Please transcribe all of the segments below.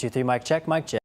2, 3, mic check, mic check.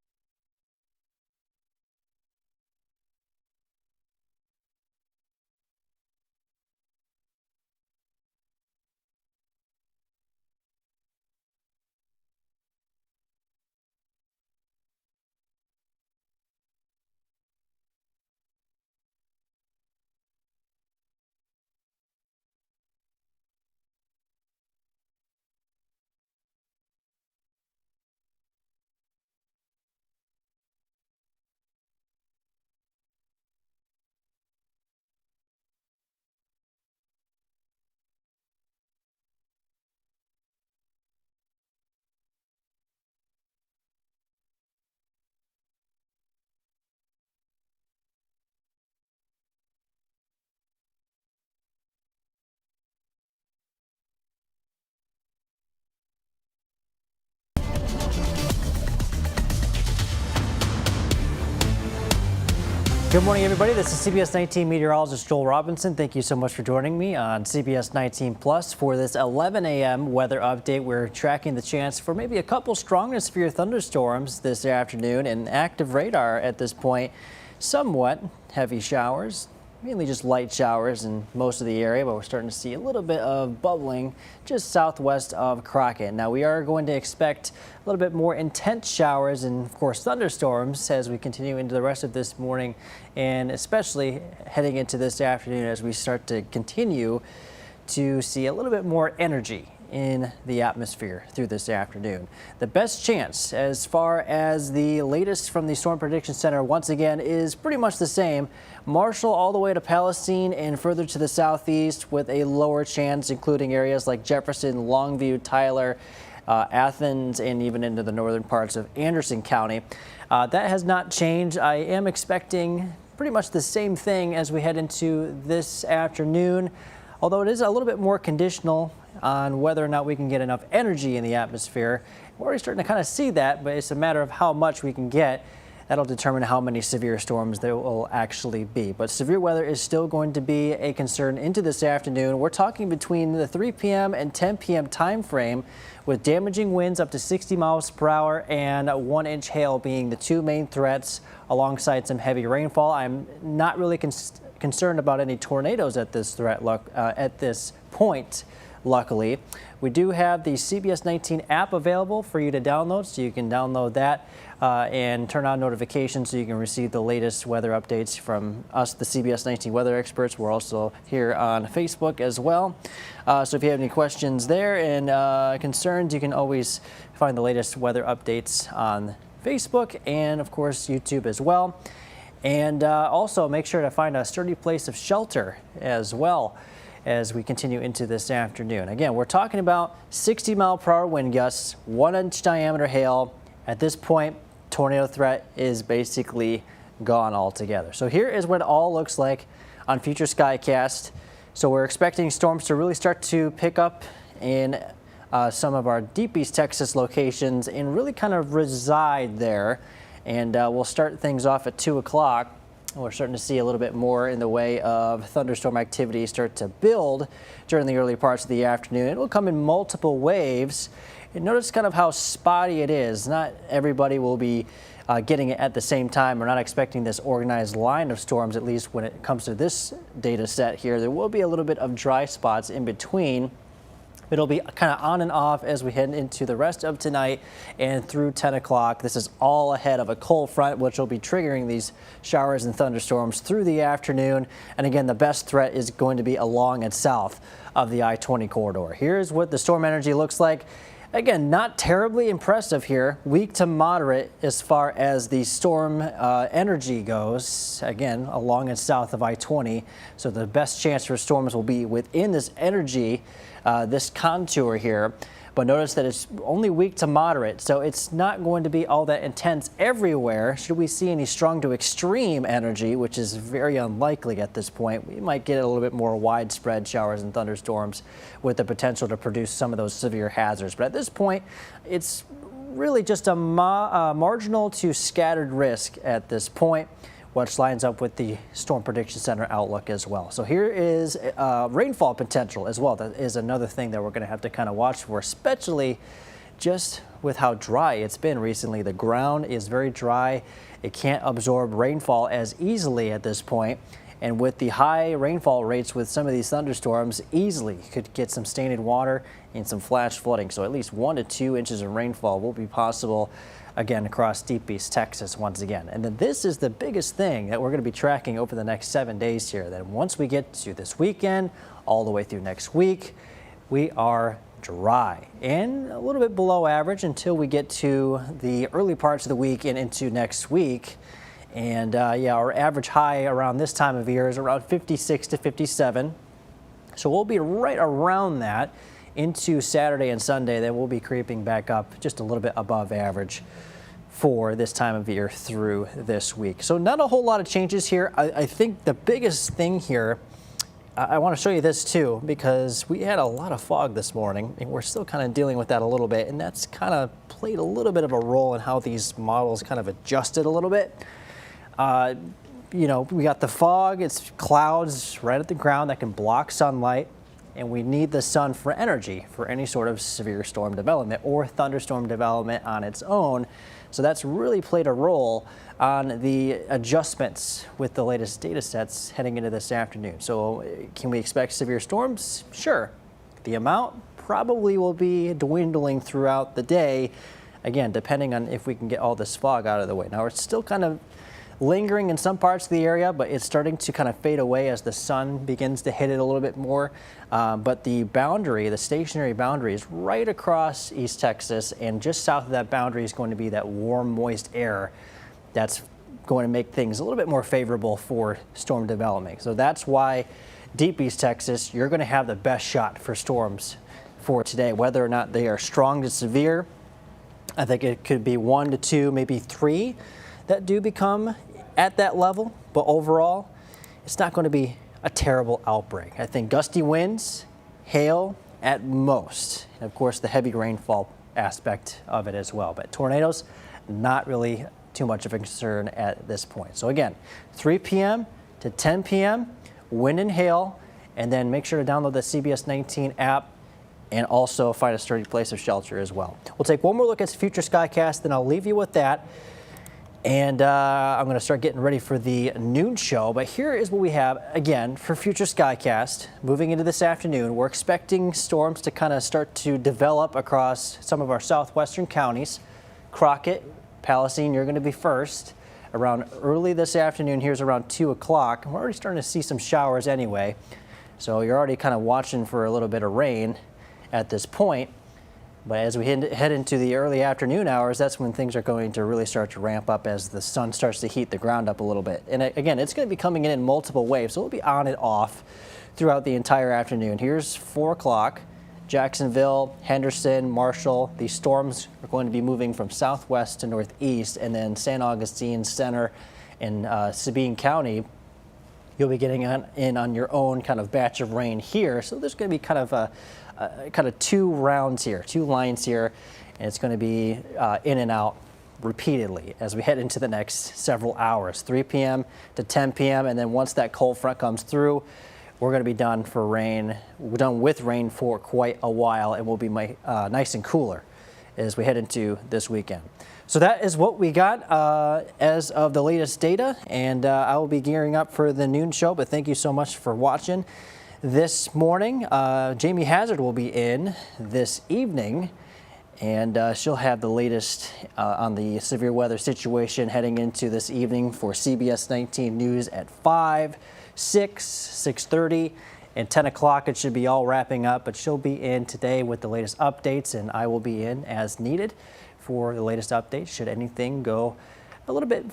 Good morning, everybody. This is CBS 19 Meteorologist Joel Robinson. Thank you so much for joining me on CBS 19 Plus for this 11 a.m. weather update. We're tracking the chance for maybe a couple strong to severe thunderstorms this afternoon, and active radar at this point. Somewhat heavy showers, mainly just light showers in most of the area, but we're starting to see a little bit of bubbling just southwest of Crockett. Now we are going to expect a little bit more intense showers and, of course, thunderstorms as we continue into the rest of this morning, and especially heading into this afternoon as we start to continue to see a little bit more energy in the atmosphere through this afternoon. The best chance as far as the latest from the Storm Prediction Center once again is pretty much the same. Marshall all the way to Palestine and further to the southeast with a lower chance, including areas like Jefferson, Longview, Tyler, Athens, and even into the northern parts of Anderson County. That has not changed. I am expecting pretty much the same thing as we head into this afternoon, although it is a little bit more conditional on whether or not we can get enough energy in the atmosphere. We're already starting to kind of see that, but it's a matter of how much we can get. That'll determine how many severe storms there will actually be. But severe weather is still going to be a concern into this afternoon. We're talking between the 3 p.m. and 10 p.m. time frame, with damaging winds up to 60 miles per hour and 1-inch hail being the two main threats, alongside some heavy rainfall. I'm not really concerned about any tornadoes at this point. Luckily, we do have the CBS19 app available for you to download, so you can download that and turn on notifications so you can receive the latest weather updates from us, the CBS19 weather experts. We're also here on Facebook as well. So if you have any questions there and concerns, you can always find the latest weather updates on Facebook and, of course, YouTube as well. And also make sure to find a sturdy place of shelter as well as we continue into this afternoon. Again, we're talking about 60-mile-per-hour wind gusts, 1-inch diameter hail. At this point, tornado threat is basically gone altogether. So here is what it all looks like on future Skycast. So we're expecting storms to really start to pick up in some of our deep East Texas locations and really kind of reside there. And we'll start things off at 2 o'clock. We're starting to see a little bit more in the way of thunderstorm activity start to build during the early parts of the afternoon. It will come in multiple waves. And notice kind of how spotty it is. Not everybody will be getting it at the same time. We're not expecting this organized line of storms, at least when it comes to this data set here. There will be a little bit of dry spots in between. It'll be kind of on and off as we head into the rest of tonight and through 10 o'clock. This is all ahead of a cold front, which will be triggering these showers and thunderstorms through the afternoon. And again, the best threat is going to be along and south of the I-20 corridor. Here's what the storm energy looks like. Again, not terribly impressive here. Weak to moderate as far as the storm energy goes. Again, along and south of I-20. So the best chance for storms will be within this energy, this contour here. But notice that it's only weak to moderate, so it's not going to be all that intense everywhere. Should we see any strong to extreme energy, which is very unlikely at this point, we might get a little bit more widespread showers and thunderstorms with the potential to produce some of those severe hazards. But at this point, it's really just a marginal to scattered risk at this point, which lines up with the Storm Prediction Center outlook as well. So here is rainfall potential as well. That is another thing that we're going to have to kind of watch for, especially just with how dry it's been recently. The ground is very dry. It can't absorb rainfall as easily at this point. And with the high rainfall rates with some of these thunderstorms, easily could get some standing water and some flash flooding. So at least 1 to 2 inches of rainfall will be possible again across deep East Texas once again. And then this is the biggest thing that we're going to be tracking over the next 7 days here. Then once we get to this weekend, all the way through next week, we are dry and a little bit below average until we get to the early parts of the week and into next week. And yeah, our average high around this time of year is around 56 to 57. So we'll be right around that into Saturday and Sunday. Then we'll be creeping back up just a little bit above average for this time of year through this week. So not a whole lot of changes here. I think the biggest thing here, I want to show you this too, because we had a lot of fog this morning and we're still kind of dealing with that a little bit. And that's kind of played a little bit of a role in how these models kind of adjusted a little bit. You know, we got the fog, it's clouds right at the ground that can block sunlight, and we need the sun for energy for any sort of severe storm development or thunderstorm development on its own. So that's really played a role on the adjustments with the latest data sets heading into this afternoon. So can we expect severe storms? Sure. The amount probably will be dwindling throughout the day, again, depending on if we can get all this fog out of the way. Now, it's still kind of lingering in some parts of the area, but it's starting to kind of fade away as the sun begins to hit it a little bit more. But the boundary, the stationary boundary, is right across East Texas, and just south of that boundary is going to be that warm, moist air that's going to make things a little bit more favorable for storm development. So that's why deep East Texas, you're going to have the best shot for storms for today, whether or not they are strong to severe. I think it could be 1 to 2, maybe 3 that do become at that level, but overall, it's not going to be a terrible outbreak. I think gusty winds, hail at most, and of course the heavy rainfall aspect of it as well. But tornadoes, not really too much of a concern at this point. So again, 3 p.m. to 10 p.m., wind and hail, and then make sure to download the CBS19 app and also find a sturdy place of shelter as well. We'll take one more look at future skycast, then I'll leave you with that. And I'm going to start getting ready for the noon show. But here is what we have, again, for future skycast. Moving into this afternoon, we're expecting storms to kind of start to develop across some of our southwestern counties. Crockett, Palestine, you're going to be first. Around early this afternoon, here's around 2 o'clock. We're already starting to see some showers anyway. So you're already kind of watching for a little bit of rain at this point. But as we head into the early afternoon hours, that's when things are going to really start to ramp up as the sun starts to heat the ground up a little bit. And again, it's going to be coming in multiple waves, so it'll be on and off throughout the entire afternoon. Here's 4 o'clock, Jacksonville, Henderson, Marshall. These storms are going to be moving from southwest to northeast, and then San Augustine Center and Sabine County, you'll be getting in on your own kind of batch of rain here. So there's going to be kind of 2 rounds here, 2 lines here, and it's going to be in and out repeatedly as we head into the next several hours, 3 p.m. to 10 p.m. And then once that cold front comes through, we're going to be done with rain for quite a while, and we'll be nice and cooler as we head into this weekend. So that is what we got as of the latest data, and I will be gearing up for the noon show, but thank you so much for watching this morning. Jamie Hazard will be in this evening, and she'll have the latest on the severe weather situation heading into this evening for CBS 19 News at 5, 6, 6:30, and 10 o'clock. It should be all wrapping up, but she'll be in today with the latest updates, and I will be in as needed for the latest updates should anything go a little bit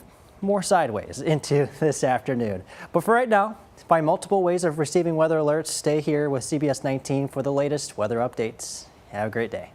more sideways into this afternoon. But for right now, find multiple ways of receiving weather alerts. Stay here with CBS 19 for the latest weather updates. Have a great day.